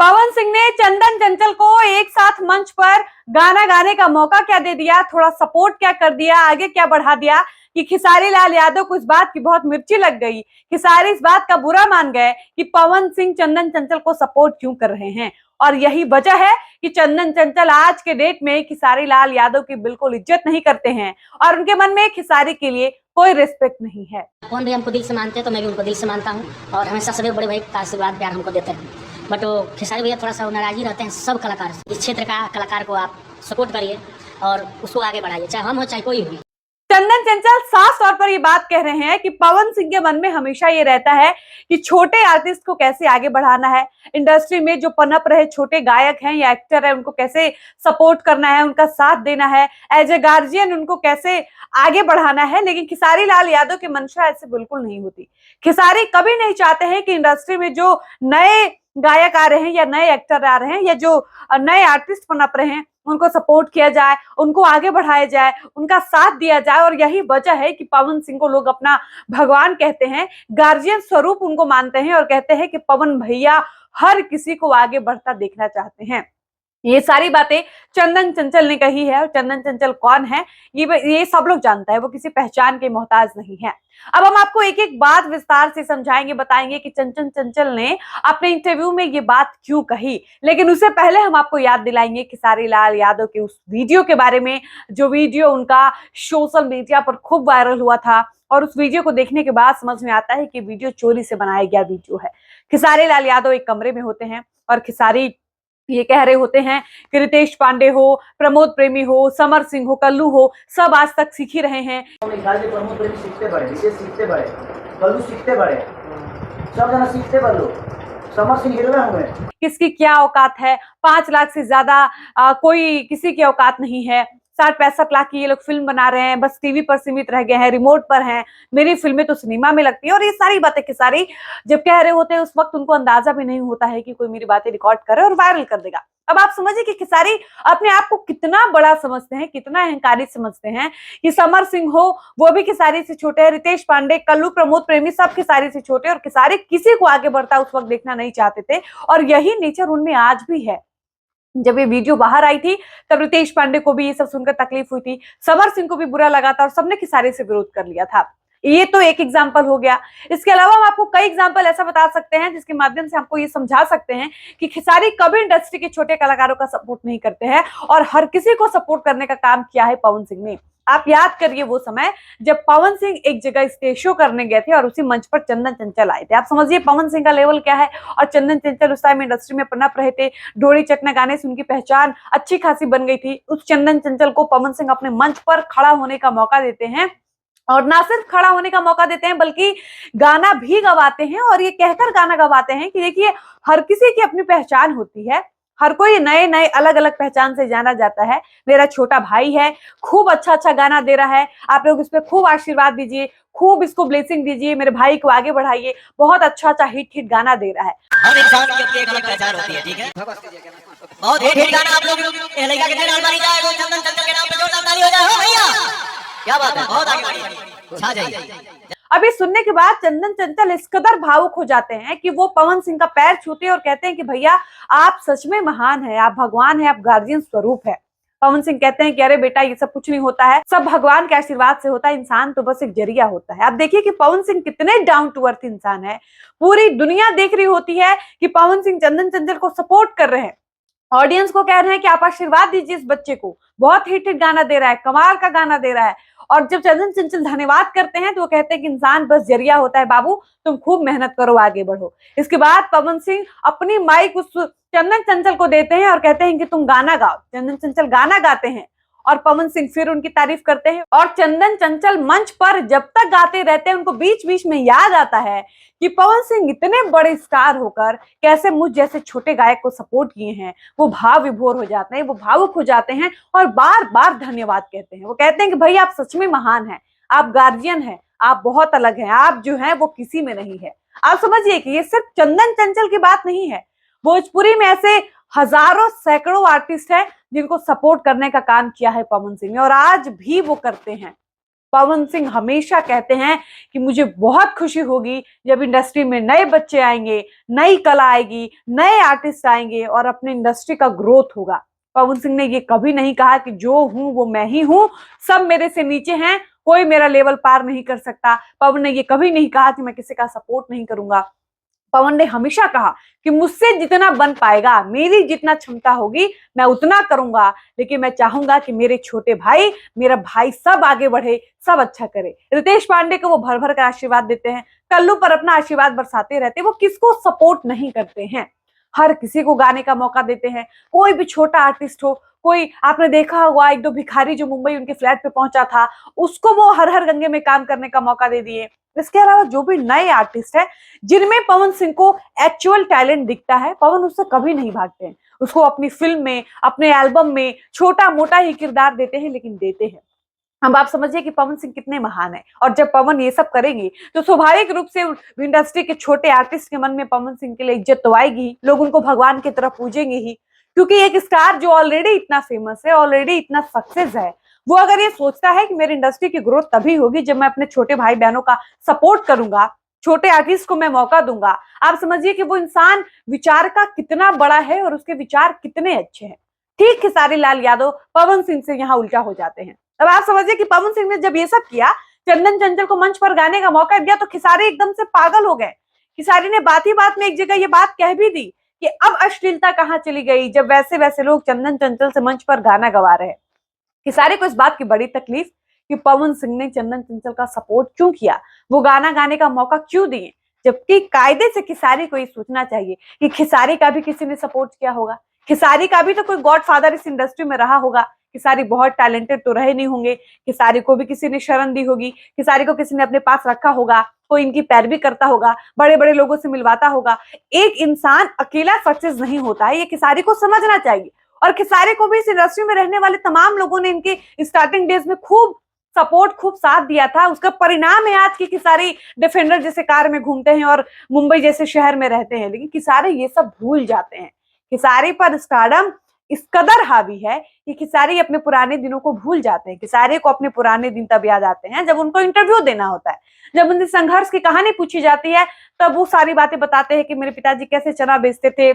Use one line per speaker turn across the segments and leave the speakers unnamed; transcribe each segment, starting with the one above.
पवन सिंह ने चंदन चंचल को एक साथ मंच पर गाना गाने का मौका क्या दे दिया, थोड़ा सपोर्ट क्या कर दिया, आगे क्या बढ़ा दिया कि खेसारी लाल यादव को इस बात की बहुत मिर्ची लग गई। खेसारी इस बात का बुरा मान गए कि पवन सिंह चंदन चंचल को सपोर्ट क्यों कर रहे हैं। और यही वजह है कि चंदन चंचल आज के डेट में खेसारी लाल यादव की बिल्कुल इज्जत नहीं करते हैं और उनके मन में खेसारी के लिए कोई रिस्पेक्ट नहीं है।
कौन भी हमको दिल से मानते हैं तो मैं भी उनको दिल से मानता हूँ और हमेशा सभी बड़े भाई का आशीर्वाद प्यार हमको देते हैं। बट वो खेसारी भैया थोड़ा सा नाराजी रहते हैं सब कलाकार से। इस क्षेत्र का कलाकार को आप सपोर्ट करिए और उसको आगे बढ़ाइए, चाहे हम हो चाहे कोई हो।
चंदन चंचल साफ तौर पर ये बात कह रहे हैं कि पवन सिंह के मन में हमेशा ये रहता है कि छोटे आर्टिस्ट को कैसे आगे बढ़ाना है, इंडस्ट्री में जो पनप रहे छोटे गायक हैं या एक्टर है उनको कैसे सपोर्ट करना है, उनका साथ देना है, एज ए गार्जियन उनको कैसे आगे बढ़ाना है। लेकिन खेसारी लाल यादव की मंशा ऐसे बिल्कुल नहीं होती। खेसारी कभी नहीं चाहते हैं कि इंडस्ट्री में जो नए गायक आ रहे हैं या नए एक्टर आ रहे हैं या जो नए आर्टिस्ट पनप रहे हैं उनको सपोर्ट किया जाए, उनको आगे बढ़ाया जाए, उनका साथ दिया जाए। और यही वजह है कि पवन सिंह को लोग अपना भगवान कहते हैं, गार्जियन स्वरूप उनको मानते हैं और कहते हैं कि पवन भैया हर किसी को आगे बढ़ता देखना चाहते हैं। ये सारी बातें चंदन चंचल ने कही है और चंदन चंचल कौन है ये सब लोग जानता है, वो किसी पहचान के मोहताज नहीं है। अब हम आपको एक एक बात विस्तार से समझाएंगे, बताएंगे कि चंदन चंचल ने अपने इंटरव्यू में ये बात क्यों कही। लेकिन उससे पहले हम आपको याद दिलाएंगे खेसारी लाल यादव के उस वीडियो के बारे में, जो वीडियो उनका सोशल मीडिया पर खूब वायरल हुआ था। और उस वीडियो को देखने के बाद समझ में आता है कि वीडियो चोरी से बनाया गया वीडियो है। खेसारी लाल यादव एक कमरे में होते हैं और खेसारी ये कह रहे होते हैं कि रितेश पांडे हो, प्रमोद प्रेमी हो, समर सिंह हो, कल्लू हो, सब आज तक सीख ही रहे हैं।
प्रमोद प्रेमी सीखते बड़े, रितेश सीखते बड़े, कल्लू सीखते बड़े, सब जना सीखते बड़े, समर सिंह हीरो हुए।
किसकी क्या औकात है? 5 लाख से ज्यादा कोई किसी की औकात नहीं है। 60-65 लाख की ये लोग फिल्म बना रहे हैं, बस टीवी पर सीमित रह गए हैं, रिमोट पर हैं। मेरी फिल्में तो सिनेमा में लगती है। और ये सारी बातें खेसारी जब कह रहे होते हैं उस वक्त उनको अंदाजा भी नहीं होता है कि कोई मेरी बातें रिकॉर्ड करे और वायरल कर देगा। अब आप समझिए कि खेसारी अपने आप को कितना बड़ा समझते हैं, कितना अहंकारी समझते हैं कि समर सिंह हो वो भी खेसारी से छोटे हैं, रितेश पांडे, कल्लू, प्रमोद प्रेमी सब खेसारी से छोटे, और खेसारी किसी को आगे बढ़ता उस वक्त देखना नहीं चाहते थे। और यही नेचर उनमें आज भी है। जब ये वीडियो बाहर आई थी तब रितेश पांडे को भी ये सब सुनकर तकलीफ हुई थी, समर सिंह को भी बुरा लगा था और सबने खेसारी से विरोध कर लिया था। ये तो एक एग्जाम्पल हो गया। इसके अलावा हम आपको कई एग्जाम्पल ऐसा बता सकते हैं जिसके माध्यम से आपको ये समझा सकते हैं कि खेसारी कभी इंडस्ट्री के छोटे कलाकारों का सपोर्ट नहीं करते हैं और हर किसी को सपोर्ट करने का काम किया है पवन सिंह ने। आप याद करिए वो समय जब पवन सिंह एक जगह स्टेज शो करने गए थे और उसी मंच पर चंदन चंचल आए थे। आप समझिए पवन सिंह का लेवल क्या है। और चंदन चंचल उस टाइम इंडस्ट्री में पनप रहे थे, ढोड़ी चकना गाने से उनकी पहचान अच्छी खासी बन गई थी। उस चंदन चंचल को पवन सिंह अपने मंच पर खड़ा होने का मौका देते हैं और ना सिर्फ खड़ा होने का मौका देते हैं बल्कि गाना भी गवाते हैं। और ये कहकर गाना गवाते हैं कि देखिए हर किसी की अपनी पहचान होती है, हर कोई नए नए अलग अलग पहचान से जाना जाता है। मेरा छोटा भाई है, खूब अच्छा अच्छा गाना दे रहा है, आप लोग इस पे खूब आशीर्वाद दीजिए, खूब इसको ब्लेसिंग दीजिए, मेरे भाई को आगे बढ़ाइए, बहुत अच्छा अच्छा हिट हिट गाना दे रहा है।
हर इंसान की अपनी एक अलग पहचान होती है, ठीक है। बहुत हिट गाना आप लोग लड़का के नाल मारी जाए, वो चंदन चंचल के नाम पे जोरदार ताली हो जाए। हो भैया क्या बात है, बहुत आगे बढ़िए, छा जाइए।
अभी सुनने के बाद चंदन चंचल इस कदर भावुक हो जाते हैं कि वो पवन सिंह का पैर छूते और कहते हैं कि भैया आप सच में महान हैं, आप भगवान हैं, आप गार्जियन स्वरूप है। पवन सिंह कहते हैं कि अरे बेटा ये सब कुछ नहीं होता है, सब भगवान के आशीर्वाद से होता है, इंसान तो बस एक जरिया होता है। आप देखिए कि पवन सिंह कितने डाउन टू अर्थ इंसान है। पूरी दुनिया देख रही होती है कि पवन सिंह चंदन चंचल को सपोर्ट कर रहे हैं, ऑडियंस को कह रहे हैं कि आप आशीर्वाद दीजिए इस बच्चे को, बहुत हिट हिट गाना दे रहा है, कमाल का गाना दे रहा है। और जब चंदन चंचल धन्यवाद करते हैं तो वो कहते हैं कि इंसान बस जरिया होता है बाबू, तुम खूब मेहनत करो, आगे बढ़ो। इसके बाद पवन सिंह अपनी माइक उस चंदन चंचल को देते हैं और कहते हैं कि तुम गाना गाओ। चंदन चंचल गाना गाते हैं और पवन सिंह फिर उनकी तारीफ करते हैं। और चंदन चंचल मंच पर जब तक गाते रहते हैं उनको बीच बीच में याद आता है कि पवन सिंह इतने बड़े स्टार होकर कैसे मुझ जैसे छोटे गायक को सपोर्ट किए हैं। वो भाव विभोर हो जाते हैं, वो भावुक हो जाते हैं और बार बार धन्यवाद कहते हैं। वो कहते हैं कि भाई आप सच में महान हैं, आप गार्जियन हैं, आप बहुत अलग हैं, आप जो हैं वो किसी में नहीं है। आप समझिए कि ये सिर्फ चंदन चंचल की बात नहीं है, भोजपुरी में ऐसे हजारों सैकड़ों आर्टिस्ट हैं जिनको सपोर्ट करने का काम किया है पवन सिंह ने और आज भी वो करते हैं। पवन सिंह हमेशा कहते हैं कि मुझे बहुत खुशी होगी जब इंडस्ट्री में नए बच्चे आएंगे, नई कला आएगी, नए आर्टिस्ट आएंगे और अपनी इंडस्ट्री का ग्रोथ होगा। पवन सिंह ने ये कभी नहीं कहा कि जो हूं वो मैं ही हूं, सब मेरे से नीचे हैं, कोई मेरा लेवल पार नहीं कर सकता। पवन ने ये कभी नहीं कहा कि मैं किसी का सपोर्ट नहीं करूंगा। पवन ने हमेशा कहा कि मुझसे जितना बन पाएगा, मेरी जितना क्षमता होगी मैं उतना करूंगा, लेकिन मैं चाहूंगा कि मेरे छोटे भाई, मेरा भाई सब आगे बढ़े, सब अच्छा करे। रितेश पांडे को वो भर भर कर आशीर्वाद देते हैं, कल्लू पर अपना आशीर्वाद बरसाते रहते हैं। वो किसको सपोर्ट नहीं करते हैं, हर किसी को गाने का मौका देते हैं। कोई भी छोटा आर्टिस्ट हो, कोई आपने देखा होगा एक दो भिखारी जो मुंबई उनके फ्लैट पे पहुंचा था, उसको वो हर हर गंगे में काम करने का मौका दे दिए। इसके अलावा जो भी नए आर्टिस्ट हैं जिनमें पवन सिंह को एक्चुअल टैलेंट दिखता है, पवन उससे कभी नहीं भागते हैं। उसको अपनी फिल्म में, अपने एल्बम में छोटा मोटा ही किरदार देते हैं, लेकिन देते हैं। अब आप समझिए कि पवन सिंह कितने महान है। और जब पवन ये सब करेंगे तो स्वाभाविक रूप से इंडस्ट्री के छोटे आर्टिस्ट के मन में पवन सिंह के लिए इज्जत तो आएगी, लोग उनको भगवान की तरह पूजेंगे ही। क्योंकि एक स्टार जो ऑलरेडी इतना फेमस है, ऑलरेडी इतना सक्सेस है, वो अगर ये सोचता है कि मेरी इंडस्ट्री की ग्रोथ तभी होगी जब मैं अपने छोटे भाई बहनों का सपोर्ट करूंगा, छोटे आर्टिस्ट को मैं मौका दूंगा, आप समझिए कि वो इंसान विचार का कितना बड़ा है और उसके विचार कितने अच्छे हैं। ठीक खेसारी लाल यादव पवन सिंह से यहाँ उल्टा हो जाते हैं। अब आप समझिए कि पवन सिंह ने जब ये सब किया, चंदन चंचल को मंच पर गाने का मौका दिया, तो खेसारी एकदम से पागल हो गए। खेसारी ने बात ही बात में एक जगह ये बात कह भी दी कि अब अश्लीलता कहाँ चली गई जब वैसे वैसे लोग चंदन चंचल से मंच पर गाना गवा रहे हैं। खेसारी को इस बात की बड़ी तकलीफ कि पवन सिंह ने चंदन चंचल का सपोर्ट क्यों किया, वो गाना गाने का मौका क्यों दिए, जबकि कायदे से खेसारी को ये सोचना चाहिए कि खेसारी का भी किसी ने सपोर्ट किया होगा, खेसारी का भी तो कोई गॉडफादर इस इंडस्ट्री में रहा होगा। खेसारी बहुत टैलेंटेड तो रहे नहीं होंगे, खेसारी को भी किसी ने शरण दी होगी, खेसारी को किसी ने अपने पास रखा होगा, कोई इनकी पैरवी करता होगा, बड़े बड़े लोगों से मिलवाता होगा। एक इंसान अकेला सक्सेस नहीं होता है, ये खेसारी को समझना चाहिए। और खेसारी को भी इस इंडस्ट्री में रहने वाले तमाम लोगों ने इनके स्टार्टिंग डेज में खूब सपोर्ट, खूब साथ दिया था। उसका परिणाम है आज की खेसारी डिफेंडर जैसे कार में घूमते हैं और मुंबई जैसे शहर में रहते हैं। लेकिन खेसारी ये सब भूल जाते हैं। खेसारी पर स्टारडम इस कदर हावी है कि खेसारी अपने पुराने दिनों को भूल जाते हैं। खेसारी को अपने पुराने दिन तब याद आते हैं जब उनको इंटरव्यू देना होता है, जब उनसे संघर्ष की कहानी पूछी जाती है, तब वो सारी बातें बताते हैं कि मेरे पिताजी कैसे चना बेचते थे,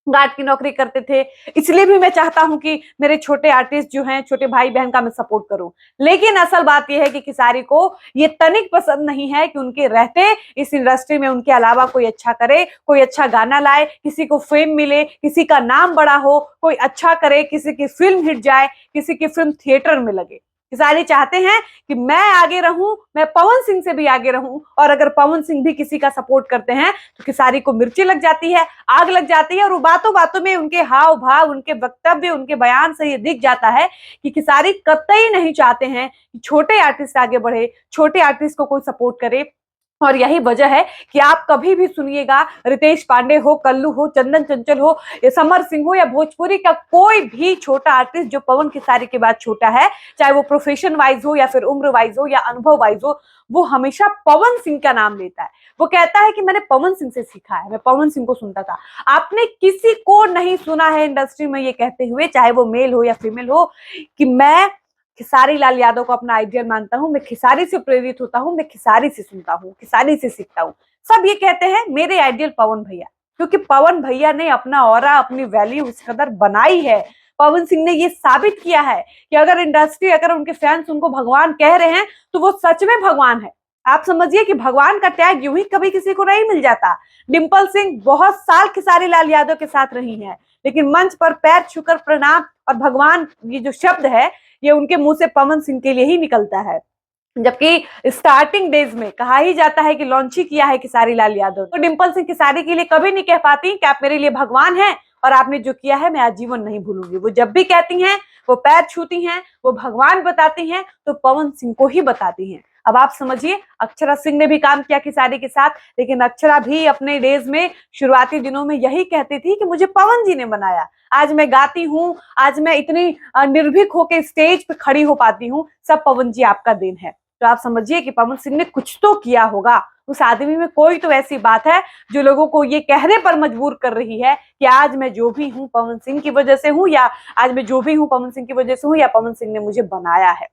गार्ड की नौकरी करते थे, इसलिए भी मैं चाहता हूं कि मेरे छोटे आर्टिस्ट जो हैं, छोटे भाई बहन का मैं सपोर्ट करूं। लेकिन असल बात यह है कि खेसारी को ये तनिक पसंद नहीं है कि उनके रहते इस इंडस्ट्री में उनके अलावा कोई अच्छा करे, कोई अच्छा गाना लाए, किसी को फेम मिले, किसी का नाम बड़ा हो, कोई अच्छा करे, किसी की फिल्म हिट जाए, किसी की फिल्म थिएटर में लगे। खेसारी चाहते हैं कि मैं आगे रहूं, मैं पवन सिंह से भी आगे रहूं, और अगर पवन सिंह भी किसी का सपोर्ट करते हैं तो खेसारी को मिर्ची लग जाती है, आग लग जाती है। और वो बातों बातों में, उनके हाव भाव, उनके वक्तव्य, उनके बयान से ये दिख जाता है कि खेसारी कतई नहीं चाहते हैं कि छोटे आर्टिस्ट आगे बढ़े, छोटे आर्टिस्ट को कोई सपोर्ट करे। और यही वजह है कि आप कभी भी सुनिएगा, रितेश पांडे हो, कल्लू हो, चंदन चंचल हो, समर सिंह हो, या भोजपुरी का कोई भी छोटा आर्टिस्ट जो पवन खेसारी के बाद छोटा है, चाहे वो प्रोफेशन वाइज हो या फिर उम्र वाइज हो या अनुभव वाइज हो, वो हमेशा पवन सिंह का नाम लेता है। वो कहता है कि मैंने पवन सिंह से सीखा है, मैं पवन सिंह को सुनता था। आपने किसी को नहीं सुना है इंडस्ट्री में ये कहते हुए, चाहे वो मेल हो या फीमेल हो, कि मैं खेसारी लाल यादव को अपना आइडियल मानता हूं, मैं खेसारी से प्रेरित होता हूं, मैं खेसारी से सुनता हूं, खेसारी से सीखता हूं। सब ये कहते हैं मेरे आइडियल पवन भैया, क्योंकि पवन भैया ने अपना ऑरा, अपनी वैल्यू उस कदर बनाई है। पवन सिंह ने ये साबित किया है कि अगर इंडस्ट्री, अगर उनके फैंस उनको भगवान कह रहे हैं तो वो सच में भगवान है। आप समझिए कि भगवान का टैग यूं ही कभी किसी को नहीं मिल जाता। डिंपल सिंह बहुत साल खेसारी लाल यादव के साथ रही है, लेकिन मंच पर पैर छूकर प्रणाम और भगवान, ये जो शब्द है, ये उनके मुंह से पवन सिंह के लिए ही निकलता है। जबकि स्टार्टिंग डेज में कहा ही जाता है कि लॉन्च ही किया है खेसारी लाल यादव, तो डिंपल सिंह खेसारी के लिए कभी नहीं कह पाती कि आप मेरे लिए भगवान हैं और आपने जो किया है मैं आजीवन नहीं भूलूंगी। वो जब भी कहती हैं, वो पैर छूती हैं, वो भगवान बताती हैं, तो पवन सिंह को ही बताती हैं। अब आप समझिए, अक्षरा सिंह ने भी काम किया खेसारी के साथ, लेकिन अक्षरा भी अपने डेज में, शुरुआती दिनों में यही कहती थी कि मुझे पवन जी ने बनाया। आज मैं गाती हूँ, आज मैं इतनी निर्भीक होकर स्टेज पे खड़ी हो पाती हूँ, सब पवन जी आपका देन है। तो आप समझिए कि पवन सिंह ने कुछ तो किया होगा। उस आदमी में कोई तो ऐसी बात है जो लोगों को ये कहने पर मजबूर कर रही है कि आज मैं जो भी हूँ पवन सिंह की वजह से हूँ, या आज मैं जो भी हूँ पवन सिंह की वजह से हूँ, या पवन सिंह ने मुझे बनाया है।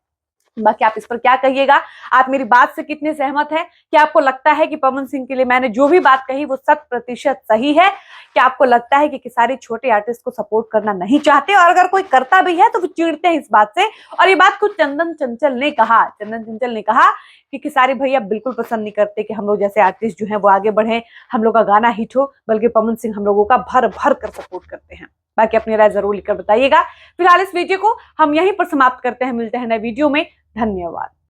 बाकी आप इस पर क्या कहिएगा, आप मेरी बात से कितने सहमत हैं? क्या आपको लगता है कि पवन सिंह के लिए मैंने जो भी बात कही वो 100% सही है? क्या आपको लगता है कि खेसारी छोटे आर्टिस्ट को सपोर्ट करना नहीं चाहते, और अगर कोई करता भी है तो वो चिढ़ते हैं इस बात से? और ये बात खुद चंदन चंचल ने कहा। चंदन चंचल ने कहा कि खेसारी भैया बिल्कुल पसंद नहीं करते कि हम लोग जैसे आर्टिस्ट जो है वो आगे बढ़े, हम लोग का गाना हिट हो, बल्कि पवन सिंह हम लोगों का भर भर कर सपोर्ट करते हैं। बाकी अपनी राय जरूर लिखकर बताइएगा। फिलहाल इस वीडियो को हम यहीं पर समाप्त करते हैं, मिलते हैं नए वीडियो में। धन्यवाद।